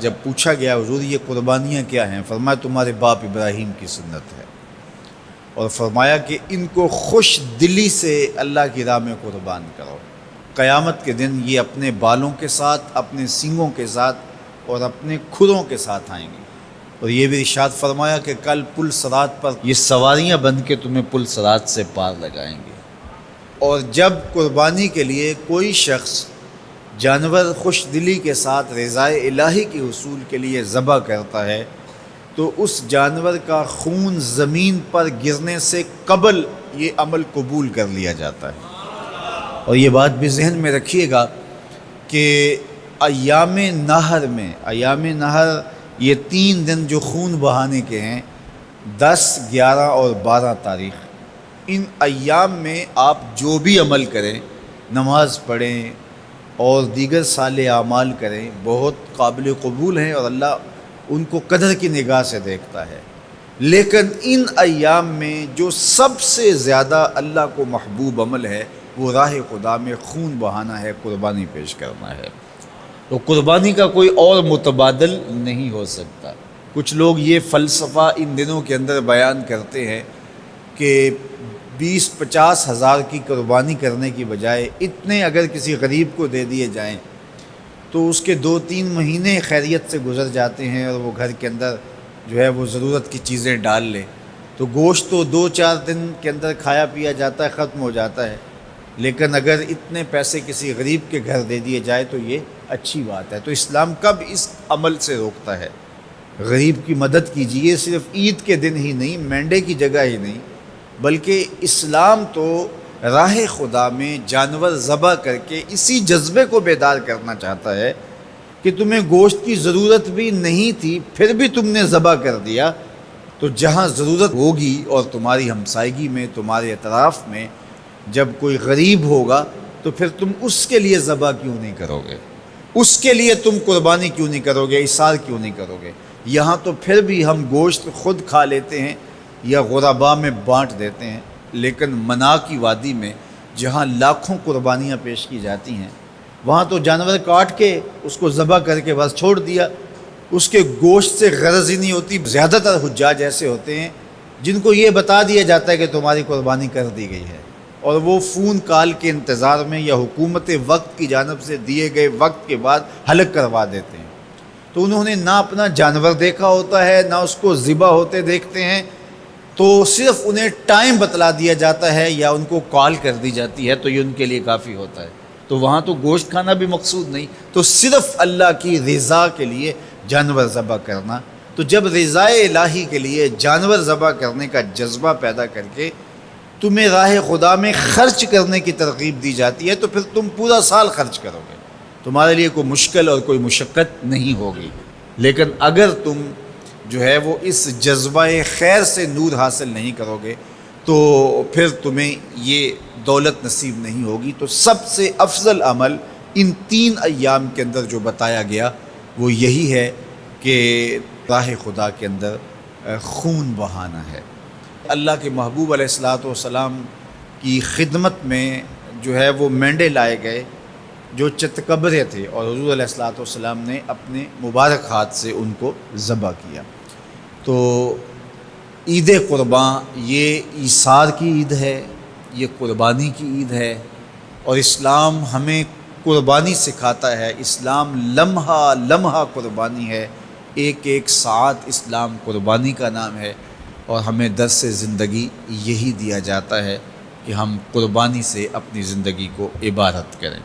جب پوچھا گیا حضور یہ قربانیاں کیا ہیں، فرمایا تمہارے باپ ابراہیم کی سنت ہے، اور فرمایا کہ ان کو خوش دلی سے اللہ کی راہ میں قربان کرو۔ قیامت کے دن یہ اپنے بالوں کے ساتھ، اپنے سینگوں کے ساتھ اور اپنے کھروں کے ساتھ آئیں گے، اور یہ بھی ارشاد فرمایا کہ کل پل صراط پر یہ سواریاں بن کے تمہیں پل صراط سے پار لگائیں گے۔ اور جب قربانی کے لیے کوئی شخص جانور خوش دلی کے ساتھ رضائے الہی کے حصول کے لیے ذبح کرتا ہے تو اس جانور کا خون زمین پر گرنے سے قبل یہ عمل قبول کر لیا جاتا ہے۔ اور یہ بات بھی ذہن میں رکھیے گا کہ ایام نہر یہ 3 دن جو خون بہانے کے ہیں، 10، 11 اور 12 تاریخ، ان ایام میں آپ جو بھی عمل کریں، نماز پڑھیں اور دیگر صالح اعمال کریں، بہت قابل قبول ہیں اور اللہ ان کو قدر کی نگاہ سے دیکھتا ہے۔ لیکن ان ایام میں جو سب سے زیادہ اللہ کو محبوب عمل ہے وہ راہ خدا میں خون بہانا ہے، قربانی پیش کرنا ہے۔ تو قربانی کا کوئی اور متبادل نہیں ہو سکتا۔ کچھ لوگ یہ فلسفہ ان دنوں کے اندر بیان کرتے ہیں کہ 20-50 ہزار کی قربانی کرنے کی بجائے اتنے اگر کسی غریب کو دے دیے جائیں تو اس کے 2-3 مہینے خیریت سے گزر جاتے ہیں، اور وہ گھر کے اندر جو ہے وہ ضرورت کی چیزیں ڈال لے تو گوشت تو 2-4 دن کے اندر کھایا پیا جاتا ہے، ختم ہو جاتا ہے۔ لیکن اگر اتنے پیسے کسی غریب کے گھر دے دیے جائے تو یہ اچھی بات ہے۔ تو اسلام کب اس عمل سے روکتا ہے؟ غریب کی مدد کیجیے، صرف عید کے دن ہی نہیں، مینڈے کی جگہ ہی نہیں، بلکہ اسلام تو راہ خدا میں جانور ذبح کر کے اسی جذبے کو بیدار کرنا چاہتا ہے کہ تمہیں گوشت کی ضرورت بھی نہیں تھی، پھر بھی تم نے ذبح کر دیا، تو جہاں ضرورت ہوگی اور تمہاری ہمسائیگی میں، تمہارے اطراف میں جب کوئی غریب ہوگا تو پھر تم اس کے لیے ذبح کیوں نہیں کرو گے؟ اس کے لیے تم قربانی کیوں نہیں کرو گے؟ اِیثار کیوں نہیں کرو گے؟ یہاں تو پھر بھی ہم گوشت خود کھا لیتے ہیں یا غرباء میں بانٹ دیتے ہیں، لیکن منا کی وادی میں جہاں لاکھوں قربانیاں پیش کی جاتی ہیں، وہاں تو جانور کاٹ کے اس کو ذبح کر کے بس چھوڑ دیا، اس کے گوشت سے غرض ہی نہیں ہوتی۔ زیادہ تر حجاج ایسے ہوتے ہیں جن کو یہ بتا دیا جاتا ہے کہ تمہاری قربانی کر دی گئی ہے، اور وہ فون کال کے انتظار میں یا حکومت وقت کی جانب سے دیے گئے وقت کے بعد حلق کروا دیتے ہیں۔ تو انہوں نے نہ اپنا جانور دیکھا ہوتا ہے، نہ اس کو ذبح ہوتے دیکھتے ہیں، تو صرف انہیں ٹائم بتلا دیا جاتا ہے یا ان کو کال کر دی جاتی ہے تو یہ ان کے لیے کافی ہوتا ہے۔ تو وہاں تو گوشت کھانا بھی مقصود نہیں، تو صرف اللہ کی رضا کے لیے جانور ذبح کرنا۔ تو جب رضائے الہی کے لیے جانور ذبح کرنے کا جذبہ پیدا کر کے تمہیں راہ خدا میں خرچ کرنے کی ترغیب دی جاتی ہے تو پھر تم پورا سال خرچ کرو گے، تمہارے لیے کوئی مشکل اور کوئی مشقت نہیں ہوگی۔ لیکن اگر تم جو ہے وہ اس جذبہ خیر سے نور حاصل نہیں کرو گے تو پھر تمہیں یہ دولت نصیب نہیں ہوگی۔ تو سب سے افضل عمل ان 3 ایام کے اندر جو بتایا گیا وہ یہی ہے کہ راہ خدا کے اندر خون بہانا ہے۔ اللہ کے محبوب علیہ الصلوۃ والسلام کی خدمت میں جو ہے وہ مینڈے لائے گئے جو چتکبرے تھے، اور حضور علیہ الصلوۃ والسلام نے اپنے مبارک ہاتھ سے ان کو ذبح کیا۔ تو عید قرباں یہ ایثار کی عید ہے، یہ قربانی کی عید ہے، اور اسلام ہمیں قربانی سکھاتا ہے۔ اسلام لمحہ لمحہ قربانی ہے، ایک ایک ساعت اسلام قربانی کا نام ہے، اور ہمیں درس زندگی یہی دیا جاتا ہے کہ ہم قربانی سے اپنی زندگی کو عبادت کریں۔